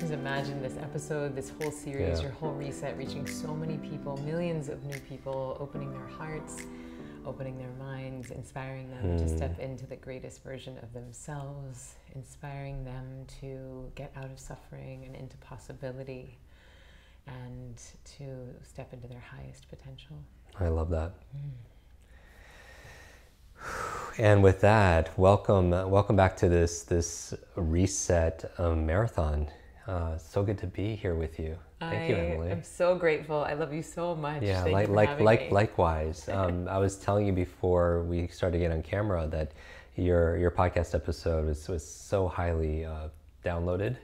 Just imagine this episode, this whole series, your whole reset, reaching so many people, millions of new people, opening their hearts, opening their minds, inspiring them to step into the greatest version of themselves, inspiring them to get out of suffering and into possibility, and to step into their highest potential. I love that. And with that, welcome back to this reset marathon. So good to be here with you. Thank you, Emily. I'm so grateful. I love you so much. Yeah, Thank you for having me. Likewise. I was telling you before we started to get on camera that your podcast episode was so highly downloaded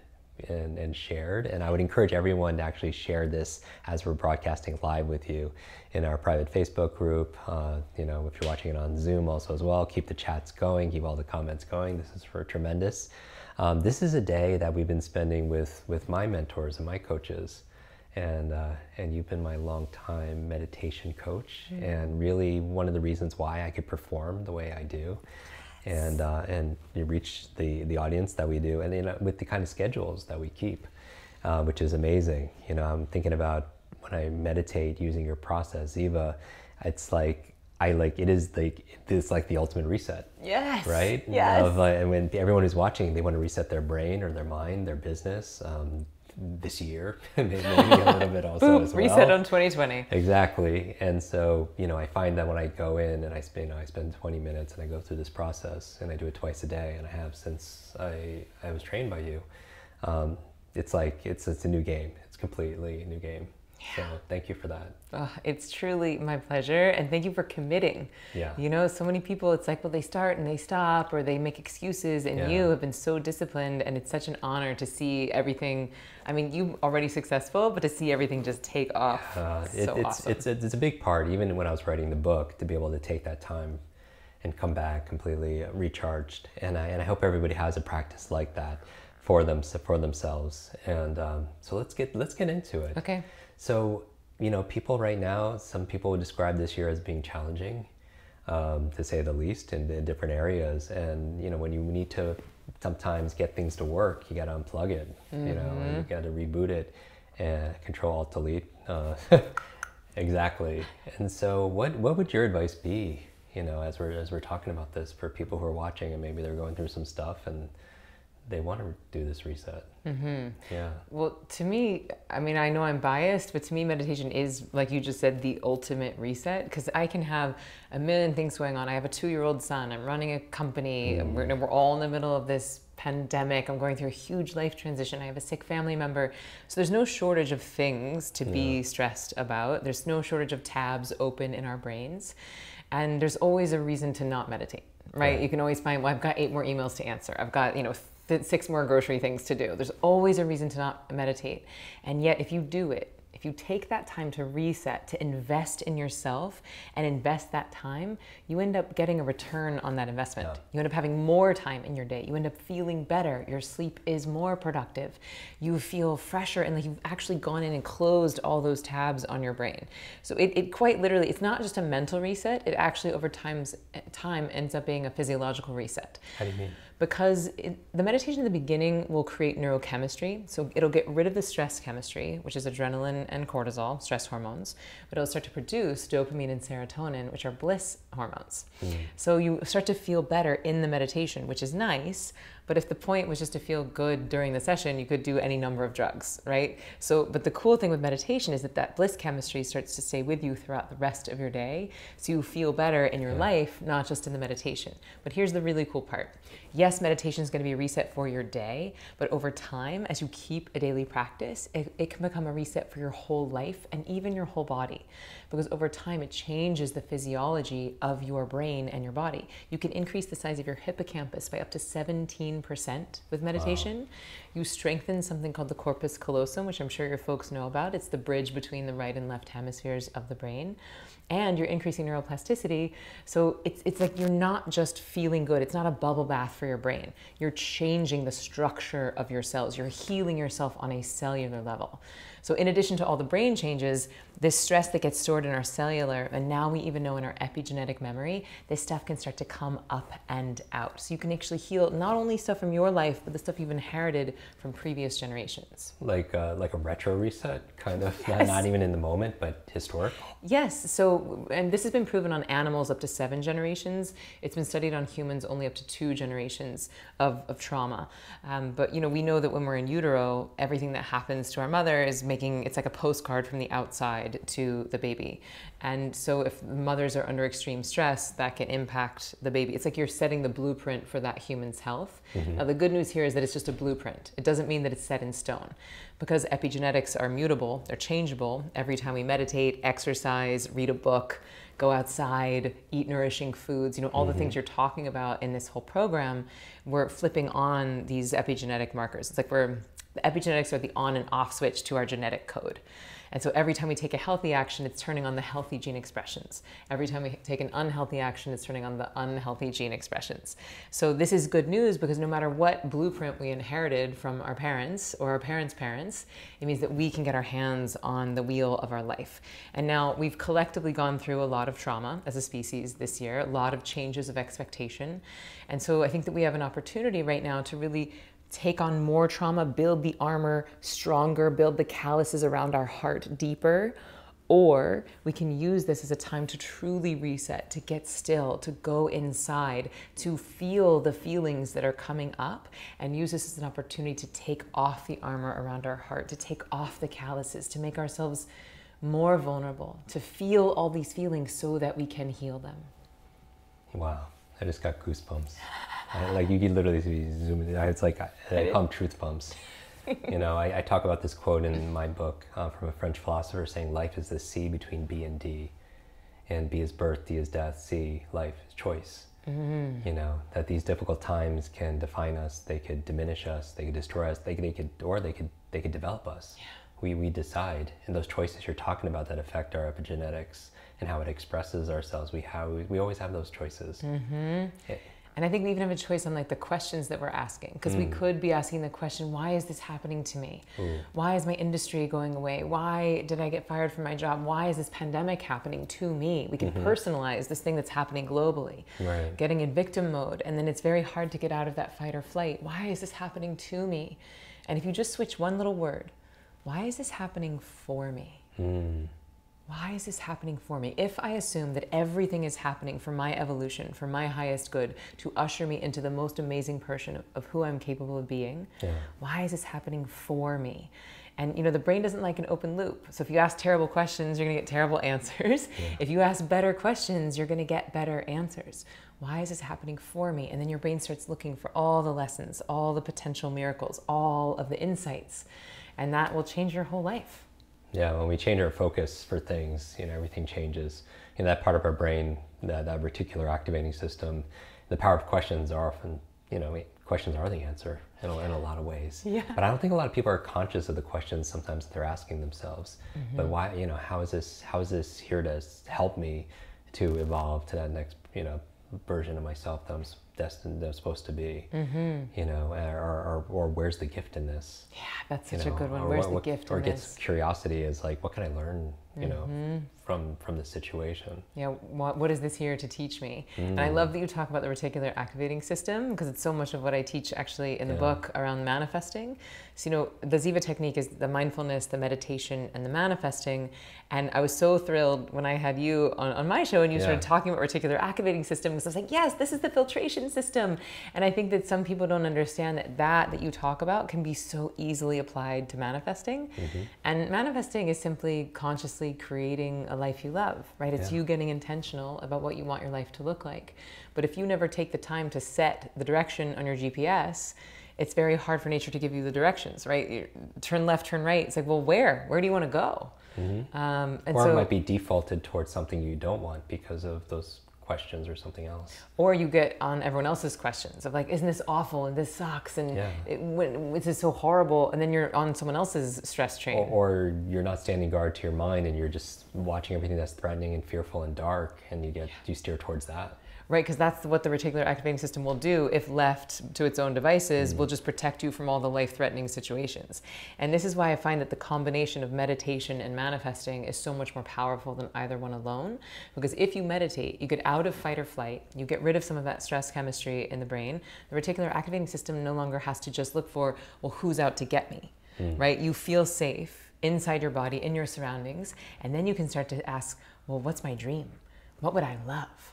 and shared, and I would encourage everyone to actually share this as we're broadcasting live with you in our private Facebook group. If you're watching it on Zoom also as well, keep the chats going, keep all the comments going. This is for tremendous. This is a day that we've been spending with my mentors and my coaches, and you've been my longtime meditation coach, and really one of the reasons why I could perform the way I do. And you reach the audience that we do, and with the kind of schedules that we keep, which is amazing. I'm thinking about when I meditate using your process, Ziva, it's like it's like the ultimate reset. Yes. Right? Yes. And when everyone who's watching, they want to reset their brain or their mind, their business, this year, maybe a little bit also as well. Reset on 2020. Exactly. And so, I find that when I go in and I spend 20 minutes and I go through this process, and I do it twice a day, and I have since I was trained by you. It's like, it's a new game. It's completely a new game. So thank you for that. It's truly my pleasure, and thank you for committing. Yeah. So many people, it's like, well, they start and they stop, or they make excuses, and you have been so disciplined, and it's such an honor to see everything. I mean, you're already successful, but to see everything just take off, awesome. It's a big part, even when I was writing the book, to be able to take that time and come back completely recharged. And I hope everybody has a practice like that for themselves. And so let's get into it. Okay. So, people right now, some people would describe this year as being challenging, to say the least, in different areas. And, when you need to sometimes get things to work, you got to unplug it, and you got to reboot it, and Control-Alt-Delete. Exactly. And so what would your advice be, as we're talking about this, for people who are watching and maybe they're going through some stuff and they want to do this reset? Yeah. Well, to me, I mean, I know I'm biased, but to me, meditation is, like you just said, the ultimate reset, because I can have a million things going on. I have a 2-year-old son. I'm running a company. We're all in the middle of this pandemic. I'm going through a huge life transition. I have a sick family member. So there's no shortage of things to be stressed about. There's no shortage of tabs open in our brains. And there's always a reason to not meditate, right? You can always find, well, I've got 8 more emails to answer. I've got, 6 more grocery things to do. There's always a reason to not meditate. And yet, if you do it, if you take that time to reset, to invest in yourself and invest that time, you end up getting a return on that investment. You end up having more time in your day. You end up feeling better. Your sleep is more productive. You feel fresher, and like you've actually gone in and closed all those tabs on your brain. So it quite literally, it's not just a mental reset. It actually over time ends up being a physiological reset. How do you mean? Because the meditation in the beginning will create neurochemistry. So it'll get rid of the stress chemistry, which is adrenaline and cortisol, stress hormones, but it'll start to produce dopamine and serotonin, which are bliss hormones. So you start to feel better in the meditation, which is nice. But if the point was just to feel good during the session, you could do any number of drugs, right? But the cool thing with meditation is that bliss chemistry starts to stay with you throughout the rest of your day. So you feel better in your life, not just in the meditation. But here's the really cool part. Yes, meditation is going to be a reset for your day, but over time, as you keep a daily practice, it can become a reset for your whole life and even your whole body. Because over time, it changes the physiology of your brain and your body. You can increase the size of your hippocampus by up to 17% with meditation. Wow. You strengthen something called the corpus callosum, which I'm sure your folks know about. It's the bridge between the right and left hemispheres of the brain. And you're increasing neuroplasticity. So it's like you're not just feeling good. It's not a bubble bath for your brain. You're changing the structure of your cells. You're healing yourself on a cellular level. So in addition to all the brain changes, this stress that gets stored in our cellular, and now we even know in our epigenetic memory, this stuff can start to come up and out. So you can actually heal not only stuff from your life, but the stuff you've inherited from previous generations. Like a retro reset, kind of, Yes. not even in the moment, but historical. Yes, so, and this has been proven on animals up to 7 generations. It's been studied on humans only up to 2 generations of trauma. But, you know, we know that when we're in utero, everything that happens to our mother is it's like a postcard from the outside to the baby. And so if mothers are under extreme stress, that can impact the baby. It's like you're setting the blueprint for that human's health. Now, the good news here is that it's just a blueprint. It doesn't mean that it's set in stone. Because epigenetics are mutable, they're changeable. Every time we meditate, exercise, read a book, go outside, eat nourishing foods, you know, all the things you're talking about in this whole program, we're flipping on these epigenetic markers. It's like the epigenetics are the on and off switch to our genetic code. And so every time we take a healthy action, it's turning on the healthy gene expressions. Every time we take an unhealthy action, it's turning on the unhealthy gene expressions. So this is good news because no matter what blueprint we inherited from our parents or our parents' parents, it means that we can get our hands on the wheel of our life. And now we've collectively gone through a lot of trauma as a species this year, a lot of changes of expectation. And so I think that we have an opportunity right now to really take on more trauma, build the armor stronger, build the calluses around our heart deeper, or we can use this as a time to truly reset, to get still, to go inside, to feel the feelings that are coming up, and use this as an opportunity to take off the armor around our heart, to take off the calluses, to make ourselves more vulnerable, to feel all these feelings so that we can heal them. Wow, I just got goosebumps. Like you could literally zoom in. It's like I call them truth bumps. You know, I talk about this quote in my book from a French philosopher saying life is the C between B and D, and B is birth, D is death, C, life is choice. You know, that these difficult times can define us, they could diminish us, they could destroy us, they could develop us. Yeah. We decide, and those choices you're talking about that affect our epigenetics and how it expresses ourselves, we always have those choices. And I think we even have a choice on like the questions that we're asking, because we could be asking the question, why is this happening to me? Why is my industry going away? Why did I get fired from my job? Why is this pandemic happening to me? We can personalize this thing that's happening globally, getting in victim mode. And then it's very hard to get out of that fight or flight. Why is this happening to me? And if you just switch one little word, why is this happening for me? Why is this happening for me? If I assume that everything is happening for my evolution, for my highest good, to usher me into the most amazing person of who I'm capable of being, why is this happening for me? And you know, the brain doesn't like an open loop. So if you ask terrible questions, you're gonna get terrible answers. If you ask better questions, you're gonna get better answers. Why is this happening for me? And then your brain starts looking for all the lessons, all the potential miracles, all of the insights. And that will change your whole life. Yeah, when we change our focus for things, you know, everything changes. You know, that part of our brain, that reticular activating system, the power of questions are often, you know, questions are the answer in a lot of ways. But I don't think a lot of people are conscious of the questions sometimes that they're asking themselves. But why, you know, how is this here to help me to evolve to that next, you know, version of myself that I'm destined, that I'm supposed to be, you know, or where's the gift in this? Yeah, that's such a good one. Where's the gift in this? Or gets curiosity is like, what can I learn, you know, from this situation? Yeah, what is this here to teach me? And I love that you talk about the reticular activating system, because it's so much of what I teach actually in the book around manifesting. So, you know, the Ziva technique is the mindfulness, the meditation, and the manifesting. And I was so thrilled when I had you on my show and you started talking about reticular activating system, because I was like, yes, this is the filtration system. And I think that some people don't understand that you talk about can be so easily applied to manifesting. And manifesting is simply consciously creating a life you love, right? It's you getting intentional about what you want your life to look like. But if you never take the time to set the direction on your GPS, it's very hard for nature to give you the directions, right? You turn left, turn right. It's like, well, where do you want to go? And or it might be defaulted towards something you don't want because of those questions or something else. Or you get on everyone else's questions of like, isn't this awful and this sucks and this is so horrible, and then you're on someone else's stress train. Or you're not standing guard to your mind and you're just watching everything that's threatening and fearful and dark, and you steer towards that. right? Because that's what the reticular activating system will do if left to its own devices, will just protect you from all the life-threatening situations. And this is why I find that the combination of meditation and manifesting is so much more powerful than either one alone. Because if you meditate, you get out of fight or flight, you get rid of some of that stress chemistry in the brain. The reticular activating system no longer has to just look for, well, who's out to get me, right? You feel safe inside your body, in your surroundings, and then you can start to ask, well, what's my dream? What would I love?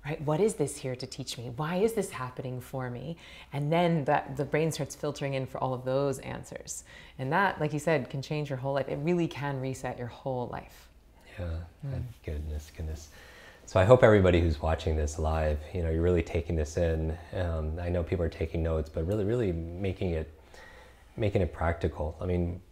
Right? What is this here to teach me? Why is this happening for me? And then the brain starts filtering in for all of those answers. And that, like you said, can change your whole life. It really can reset your whole life. Yeah, goodness. So I hope everybody who's watching this live, you're really taking this in. I know people are taking notes, but really making it practical. I mean,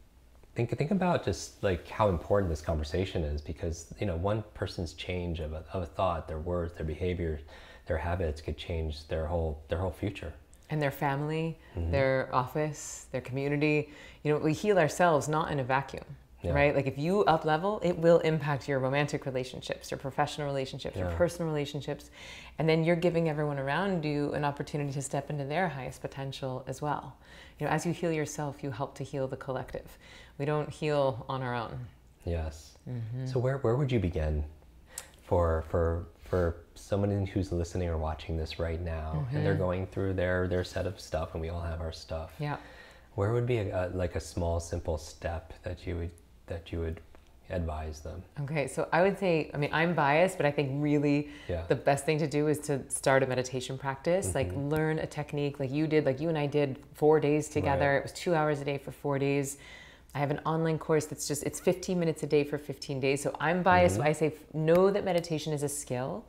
think about just like how important this conversation is, because one person's change of a thought, their words, their behavior, their habits could change their whole future. And their family, their office, their community. We heal ourselves not in a vacuum. Yeah. Right? Like if you up level, it will impact your romantic relationships, your professional relationships, your personal relationships. And then you're giving everyone around you an opportunity to step into their highest potential as well. As you heal yourself, you help to heal the collective. We don't heal on our own. Yes. So where would you begin for someone who's listening or watching this right now, and they're going through their set of stuff, and we all have our stuff. Yeah. Where would be a small, simple step that you would advise them? Okay, so I would say, I'm biased, but I think really the best thing to do is to start a meditation practice, like learn a technique like you did, like you and I did 4 days together. Right. It was 2 hours a day for 4 days. I have an online course it's 15 minutes a day for 15 days. So I'm biased. I say, know that meditation is a skill,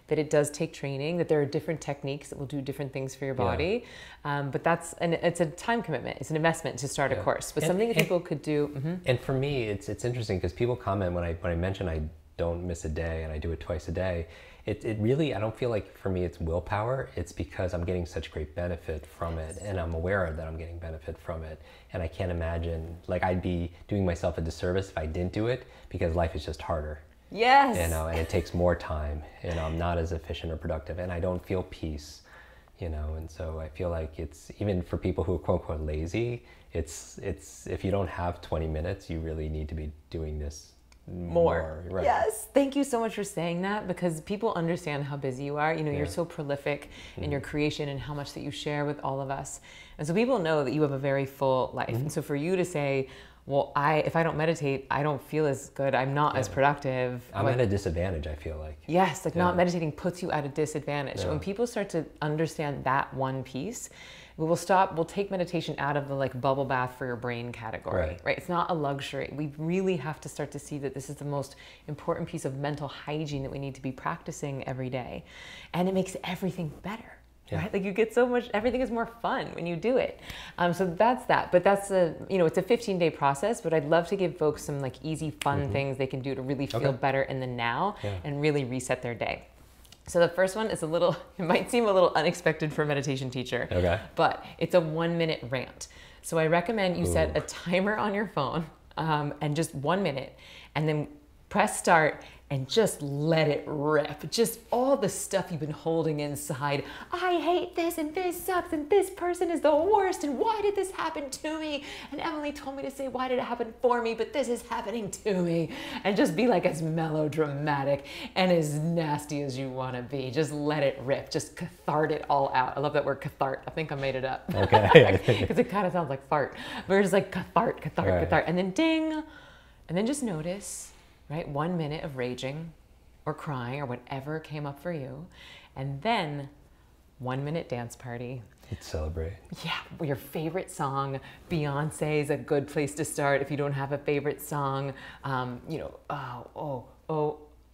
that it does take training, that there are different techniques that will do different things for your body. But it's a time commitment. It's an investment to start a course, but something that people could do. And for me, it's interesting because people comment when I mention I don't miss a day and I do it twice a day. It really, I don't feel like for me it's willpower. It's because I'm getting such great benefit from it, and I'm aware that I'm getting benefit from it. And I can't imagine, like I'd be doing myself a disservice if I didn't do it, because life is just harder. Yes. And it takes more time, and I'm not as efficient or productive, and I don't feel peace, and so I feel like it's, even for people who are quote unquote lazy, it's if you don't have 20 minutes, you really need to be doing this more. Right. Yes. Thank you so much for saying that, because people understand how busy you are. You're so prolific in your creation and how much that you share with all of us. And so people know that you have a very full life. And so for you to say, well, if I don't meditate, I don't feel as good. I'm not as productive. I'm at a disadvantage, I feel like. Yes, not meditating puts you at a disadvantage. When people start to understand that one piece, we'll take meditation out of the like bubble bath for your brain category, right? It's not a luxury. We really have to start to see that this is the most important piece of mental hygiene that we need to be practicing every day. And it makes everything better. Yeah. Right? Like you get so much, everything is more fun when you do it. So that's that. But that's it's a 15-day process, but I'd love to give folks some like easy, fun things they can do to really feel better in the now and really reset their day. So the first one is it might seem a little unexpected for a meditation teacher, but it's a 1-minute rant. So I recommend you set a timer on your phone and just 1 minute, and then press start and just let it rip. Just all the stuff you've been holding inside. I hate this, and this sucks, and this person is the worst, and why did this happen to me? And Emily told me to say, why did it happen for me? But this is happening to me. And just be like as melodramatic and as nasty as you want to be. Just let it rip. Just cathart it all out. I love that word, cathart. I think I made it up. Okay. Because it kind of sounds like fart. But it's like cathart, cathart. And then ding. And then just notice, right? 1 minute of raging or crying or whatever came up for you. And then 1 minute dance party. Let's celebrate. Yeah, your favorite song. Beyonce is a good place to start if you don't have a favorite song.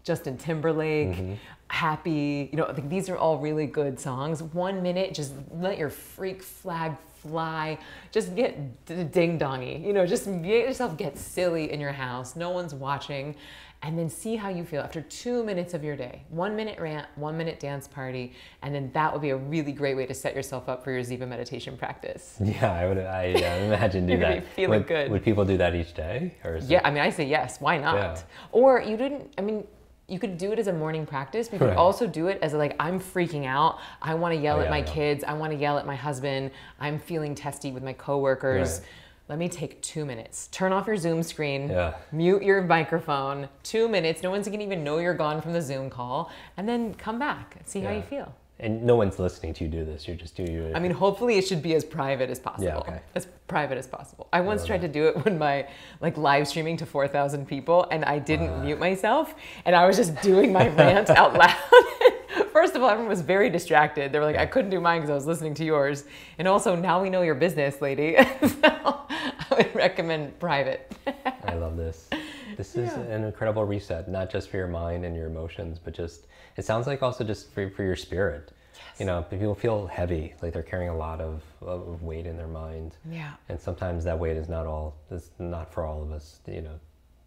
Justin Timberlake, Happy. I think these are all really good songs. 1 minute, just let your freak flag fly. Just get ding-dongy. Just get yourself get silly in your house. No one's watching. And then see how you feel after 2 minutes of your day. 1 minute rant, 1 minute dance party, and then that would be a really great way to set yourself up for your Ziva meditation practice. Yeah, I imagine do that. Feeling good. Would people do that each day? Or I say yes. Why not? Yeah. Or you could do it as a morning practice, but you could also do it as like, I'm freaking out. I want to yell at my kids. I want to yell at my husband. I'm feeling testy with my coworkers. Right. Let me take 2 minutes. Turn off your Zoom screen. Yeah. Mute your microphone. 2 minutes. No one's going to even know you're gone from the Zoom call. And then come back and see how you feel. And no one's listening to you do this. You're just doing it. I mean, hopefully it should be as private as possible. Yeah, okay. As private as possible. I once tried to do it when my live streaming to 4,000 people, and I didn't mute myself, and I was just doing my rant out loud. First of all, everyone was very distracted. They were like, I couldn't do mine because I was listening to yours. And also, now we know your business, lady. So I would recommend private. I love this. This is an incredible reset, not just for your mind and your emotions, but just, it sounds like also just for your spirit. Yes. You know, people feel heavy, like they're carrying a lot of weight in their mind. Yeah. And sometimes that weight is not for all of us, you know,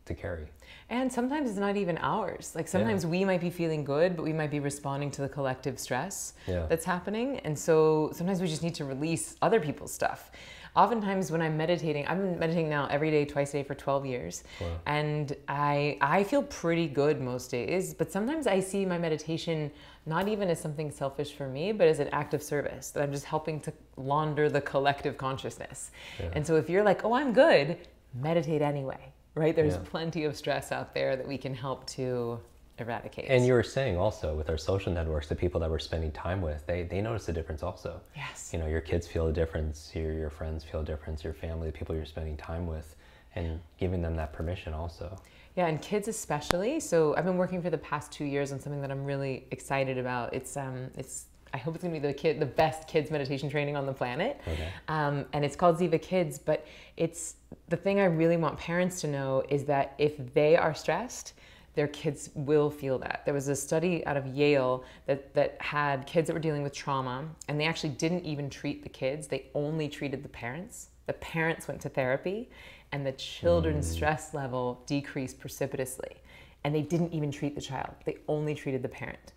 to carry. And sometimes it's not even ours. Like sometimes we might be feeling good, but we might be responding to the collective stress that's happening. And so sometimes we just need to release other people's stuff. Oftentimes when I'm meditating, I've been meditating now every day, twice a day for 12 years. Wow. And I feel pretty good most days, but sometimes I see my meditation not even as something selfish for me, but as an act of service, that I'm just helping to launder the collective consciousness. Yeah. And so if you're like, oh, I'm good, meditate anyway, right? There's plenty of stress out there that we can help to eradicate. And you were saying also with our social networks, the people that we're spending time with, they notice the difference also. Yes. You know, your kids feel a difference, your friends feel a difference, your family, the people you're spending time with, and giving them that permission also. Yeah, and kids especially. So I've been working for the past 2 years on something that I'm really excited about. I hope it's gonna be the best kids meditation training on the planet. Okay. And it's called Ziva Kids, but it's the thing I really want parents to know is that if they are stressed, their kids will feel that. There was a study out of Yale that had kids that were dealing with trauma, and they actually didn't even treat the kids. They only treated the parents. The parents went to therapy, and the children's stress level decreased precipitously. And they didn't even treat the child. They only treated the parent.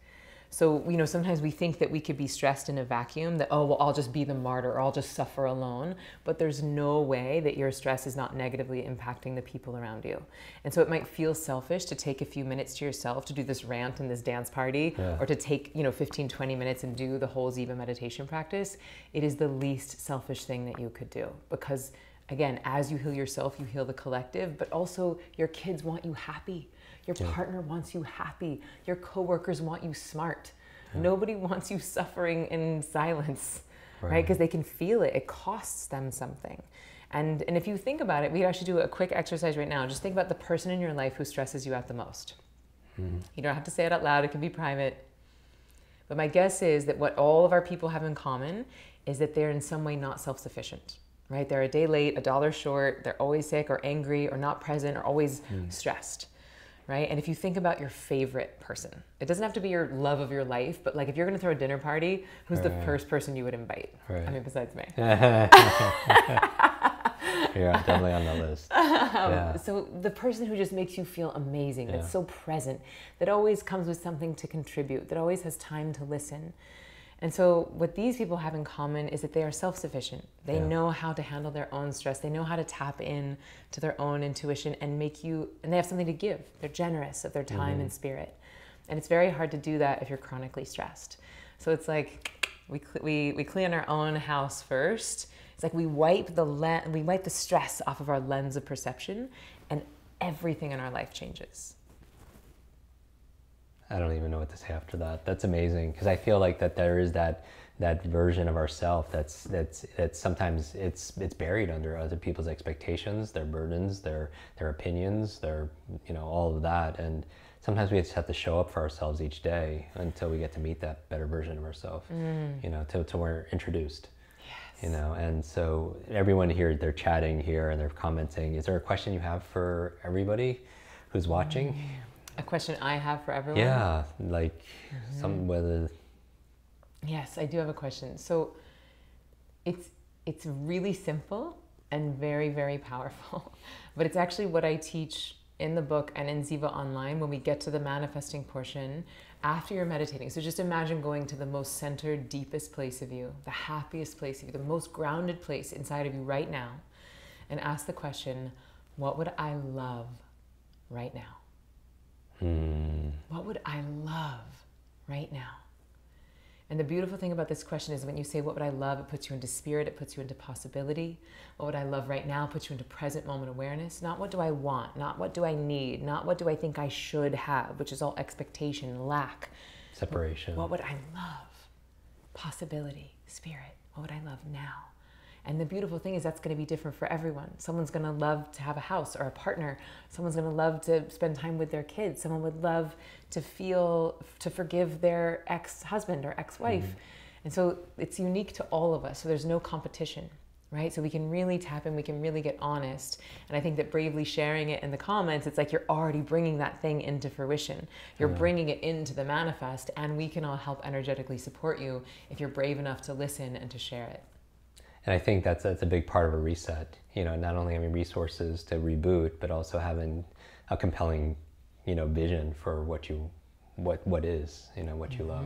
So, you know, sometimes we think that we could be stressed in a vacuum, that, oh, well, I'll just be the martyr, or I'll just suffer alone. But there's no way that your stress is not negatively impacting the people around you. And so it might feel selfish to take a few minutes to yourself to do this rant and this dance party, or to take, 15, 20 minutes and do the whole Ziva meditation practice. It is the least selfish thing that you could do, because again, as you heal yourself, you heal the collective, but also your kids want you happy. Your partner wants you happy. Your coworkers want you smart. Nobody wants you suffering in silence, right? Because they can feel it. It costs them something. And if you think about it, we actually do a quick exercise right now. Just think about the person in your life who stresses you out the most. You don't have to say it out loud. It can be private. But my guess is that what all of our people have in common is that they're in some way not self-sufficient, right? They're a day late, $1 short. They're always sick or angry or not present or always stressed. Right? And if you think about your favorite person, it doesn't have to be your love of your life, but like if you're going to throw a dinner party, who's the first person you would invite? I mean, besides me. Yeah, definitely on the list. So the person who just makes you feel amazing, that's so present, that always comes with something to contribute, that always has time to listen. And so what these people have in common is that they are self-sufficient. They know how to handle their own stress. They know how to tap in to their own intuition and and they have something to give. They're generous of their time and spirit. And it's very hard to do that if you're chronically stressed. So it's like we clean our own house first. It's like we wipe the stress off of our lens of perception, and everything in our life changes. I don't even know what to say after that. That's amazing, because I feel like that there is that version of ourself that's sometimes it's buried under other people's expectations, their burdens, their opinions, their all of that, and sometimes we just have to show up for ourselves each day until we get to meet that better version of ourselves. Till we're introduced. Yes. And so everyone here, they're chatting here and they're commenting. Is there a question you have for everybody who's watching? A question I have for everyone? Yeah, like whether... Yes, I do have a question. So it's really simple and very, very powerful, but it's actually what I teach in the book and in Ziva Online when we get to the manifesting portion after you're meditating. So just imagine going to the most centered, deepest place of you, the happiest place of you, the most grounded place inside of you right now, and ask the question, what would I love right now? What would I love right now? And the beautiful thing about this question is when you say, what would I love? It puts you into spirit. It puts you into possibility. What would I love right now? Puts you into present moment awareness. Not what do I want? Not what do I need? Not what do I think I should have, which is all expectation, lack. Separation. What would I love? Possibility, spirit. What would I love now? And the beautiful thing is that's going to be different for everyone. Someone's going to love to have a house or a partner. Someone's going to love to spend time with their kids. Someone would love to forgive their ex-husband or ex-wife. And so it's unique to all of us. So there's no competition, right? So we can really tap in, we can really get honest. And I think that bravely sharing it in the comments, it's like you're already bringing that thing into fruition. You're bringing it into the manifest, and we can all help energetically support you if you're brave enough to listen and to share it. And I think that's a big part of a reset. You know, not only having resources to reboot, but also having a compelling, you know, vision for what is, you know, what you love,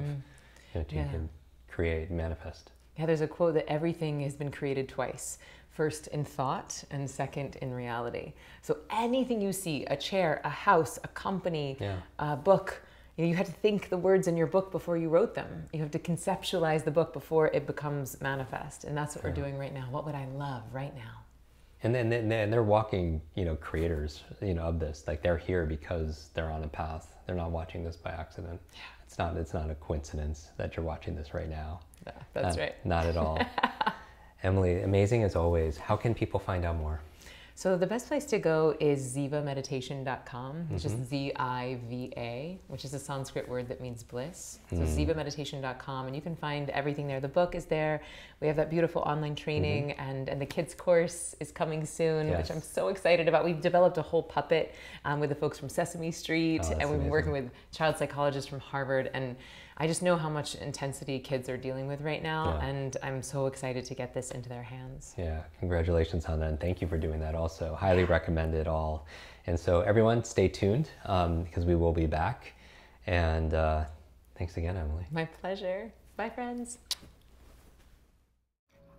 you know, you can create, manifest. Yeah, there's a quote that everything has been created twice. First in thought and second in reality. So anything you see, a chair, a house, a company, a book, you had to think the words in your book before you wrote them. You have to conceptualize the book before it becomes manifest. And that's what we're doing right now. What would I love right now? And then they're walking, you know, creators, you know, of this. Like they're here because they're on a path. They're not watching this by accident. Yeah. It's not a coincidence that you're watching this right now. Yeah, that's right. Not at all. Emily, amazing as always. How can people find out more? So the best place to go is zivameditation.com, which is Z-I-V-A, which is a Sanskrit word that means bliss. So zivameditation.com, and you can find everything there. The book is there. We have that beautiful online training, and the kids course is coming soon, which I'm so excited about. We've developed a whole puppet with the folks from Sesame Street, and we've been working with child psychologists from Harvard, and I just know how much intensity kids are dealing with right now, and I'm so excited to get this into their hands. Yeah, congratulations on that, and thank you for doing that also. Highly recommend it all. And so everyone stay tuned because we will be back. And thanks again, Emily. My pleasure. Bye, friends.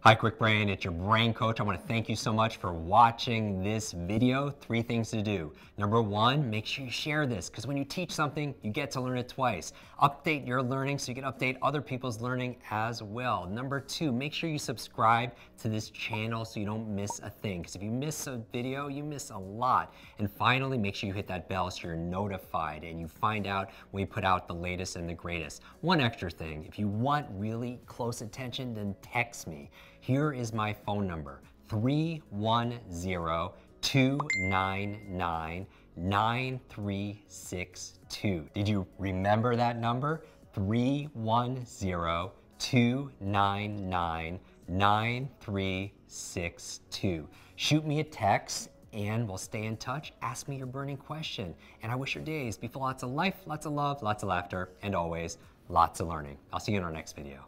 Hi, Kwik Brain, it's your brain coach. I want to thank you so much for watching this video. 3 things to do. Number 1, make sure you share this, because when you teach something, you get to learn it twice. Update your learning so you can update other people's learning as well. Number 2, make sure you subscribe to this channel so you don't miss a thing, because if you miss a video, you miss a lot. And finally, make sure you hit that bell so you're notified and you find out when we put out the latest and the greatest. One extra thing, if you want really close attention, then text me. Here is my phone number, 310-299-9362. Did you remember that number? 310-299-9362. Shoot me a text and we'll stay in touch. Ask me your burning question. And I wish your days be full of lots of life, lots of love, lots of laughter, and always lots of learning. I'll see you in our next video.